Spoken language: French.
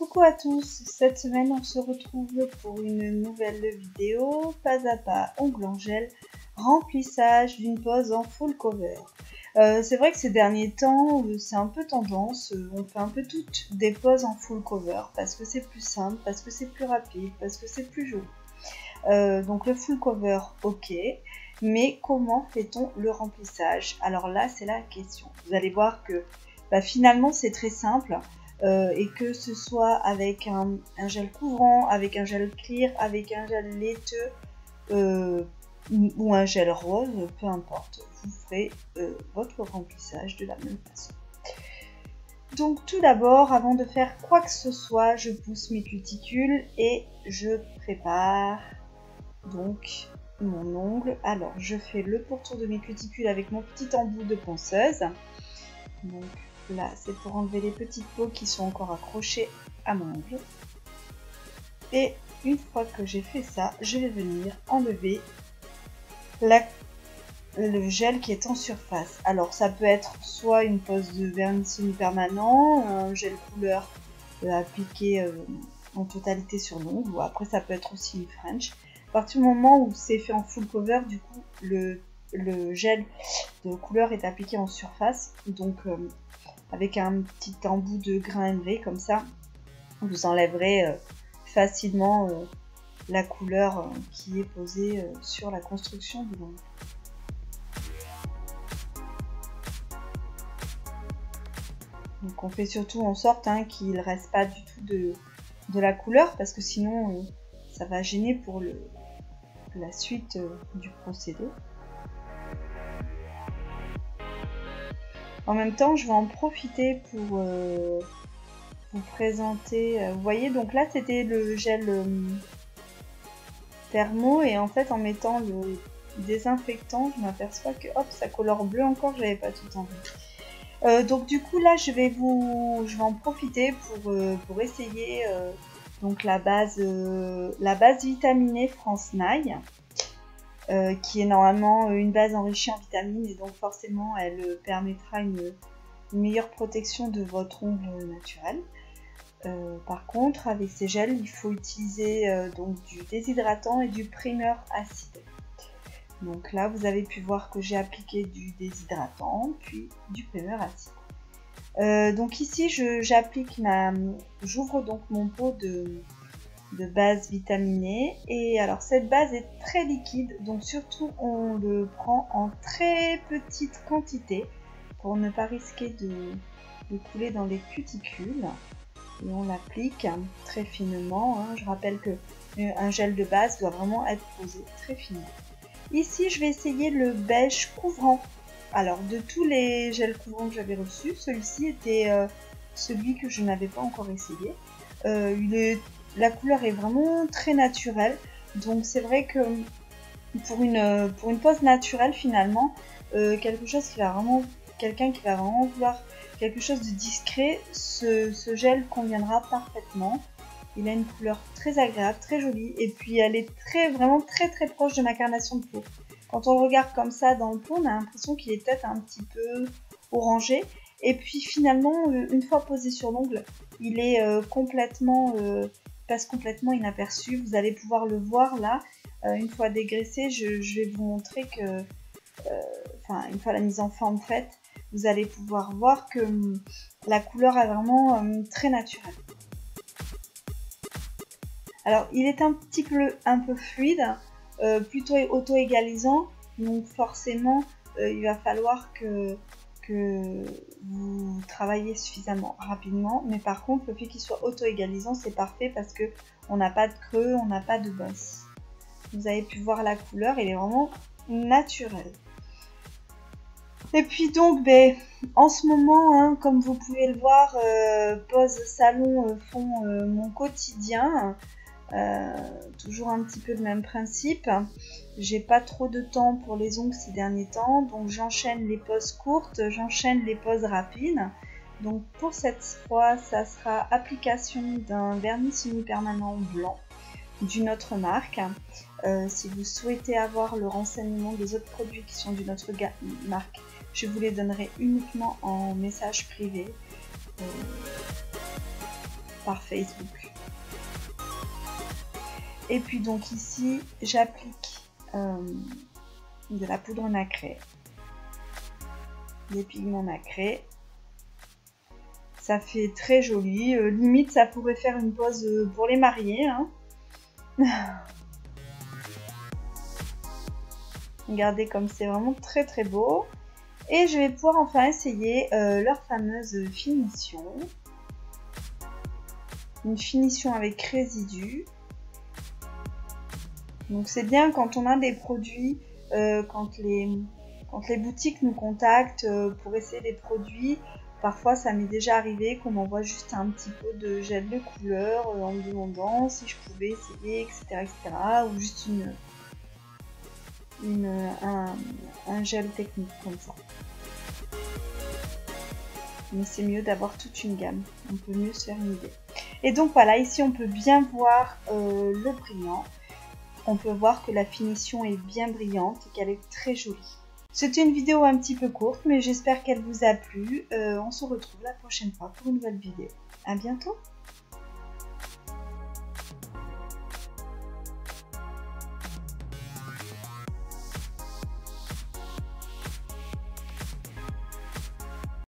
Coucou à tous, cette semaine on se retrouve pour une nouvelle vidéo, pas à pas, ongle en gel, remplissage d'une pose en full cover. C'est vrai que ces derniers temps, c'est un peu tendance, on fait un peu toutes des poses en full cover, parce que c'est plus simple, parce que c'est plus rapide, parce que c'est plus joli. Donc le full cover, ok, mais comment fait-on le remplissage? Alors là, c'est la question. Vous allez voir que finalement c'est très simple. Et que ce soit avec un gel couvrant, avec un gel clear, avec un gel laiteux ou un gel rose, peu importe, vous ferez votre remplissage de la même façon. Donc tout d'abord, avant de faire quoi que ce soit, je pousse mes cuticules et je prépare donc mon ongle. Alors je fais le pourtour de mes cuticules avec mon petit embout de ponceuse. Donc là, c'est pour enlever les petites peaux qui sont encore accrochées à mon ongle. Et une fois que j'ai fait ça, je vais venir enlever le gel qui est en surface. Alors ça peut être soit une pose de vernis semi-permanent, un gel couleur appliqué en totalité sur l'ongle, ou après ça peut être aussi une French. À partir du moment où c'est fait en full cover, du coup le gel de couleur est appliqué en surface. Donc avec un petit embout de grain emery comme ça, vous enlèverez facilement la couleur qui est posée sur la construction de l'ongle. Donc on fait surtout en sorte qu'il ne reste pas du tout de la couleur, parce que sinon ça va gêner pour la suite du procédé. En même temps, je vais en profiter pour vous présenter. Vous voyez, donc là c'était le gel thermo, et en fait en mettant le désinfectant, je m'aperçois que hop, ça colore bleu encore, j'avais pas tout envie. Donc du coup là je vais en profiter pour essayer donc la base vitaminée France Nail. Qui est normalement une base enrichie en vitamines, et donc forcément elle permettra une meilleure protection de votre ongle naturel. Par contre, avec ces gels, il faut utiliser donc du déshydratant et du primer acide. Donc là, vous avez pu voir que j'ai appliqué du déshydratant, puis du primer acide. Donc ici, j'ouvre donc mon pot de base vitaminée, et alors cette base est très liquide, donc surtout on le prend en très petite quantité pour ne pas risquer de couler dans les cuticules, et on l'applique très finement. Je rappelle que un gel de base doit vraiment être posé très finement. Ici je vais essayer le beige couvrant. Alors de tous les gels couvrants que j'avais reçus, celui-ci était celui que je n'avais pas encore essayé. La couleur est vraiment très naturelle, donc c'est vrai que pour une pose naturelle finalement, quelqu'un qui va vraiment vouloir quelque chose de discret, ce gel conviendra parfaitement. Il a une couleur très agréable, très jolie, et puis elle est vraiment très proche de ma carnation de peau. Quand on le regarde comme ça dans le pot, on a l'impression qu'il est peut-être un petit peu orangé, et puis finalement une fois posé sur l'ongle, il est passe complètement inaperçu. Vous allez pouvoir le voir là, une fois dégraissé. Je vais vous montrer que une fois la mise en forme faite, vous allez pouvoir voir que la couleur est vraiment très naturelle. Alors il est un peu fluide, plutôt auto-égalisant, donc forcément il va falloir que vous travaillez suffisamment rapidement, mais par contre le fait qu'il soit auto-égalisant, c'est parfait parce que on n'a pas de creux, on n'a pas de bosse. Vous avez pu voir la couleur, elle est vraiment naturelle. Et puis donc en ce moment, comme vous pouvez le voir, pose salon font mon quotidien. Toujours un petit peu le même principe. J'ai pas trop de temps pour les ongles ces derniers temps, donc j'enchaîne les poses courtes, j'enchaîne les poses rapides. Donc pour cette fois, ça sera application d'un vernis semi-permanent blanc d'une autre marque. Si vous souhaitez avoir le renseignement des autres produits qui sont d'une autre marque, je vous les donnerai uniquement en message privé. par Facebook. Et puis donc ici, j'applique de la poudre nacrée, des pigments nacrés. Ça fait très joli, limite ça pourrait faire une pose pour les mariés, hein. Regardez comme c'est vraiment très très beau. Et je vais pouvoir enfin essayer leur fameuse finition. Une finition avec résidus. Donc c'est bien quand on a des produits, quand les boutiques nous contactent pour essayer des produits. Parfois ça m'est déjà arrivé qu'on m'envoie juste un petit peu de gel de couleur en me demandant si je pouvais essayer, etc. ou juste un gel technique comme ça. Mais c'est mieux d'avoir toute une gamme, on peut mieux se faire une idée. Et donc voilà, ici on peut bien voir le brillant. On peut voir que la finition est bien brillante et qu'elle est très jolie. C'était une vidéo un petit peu courte, mais j'espère qu'elle vous a plu. On se retrouve la prochaine fois pour une nouvelle vidéo. À bientôt!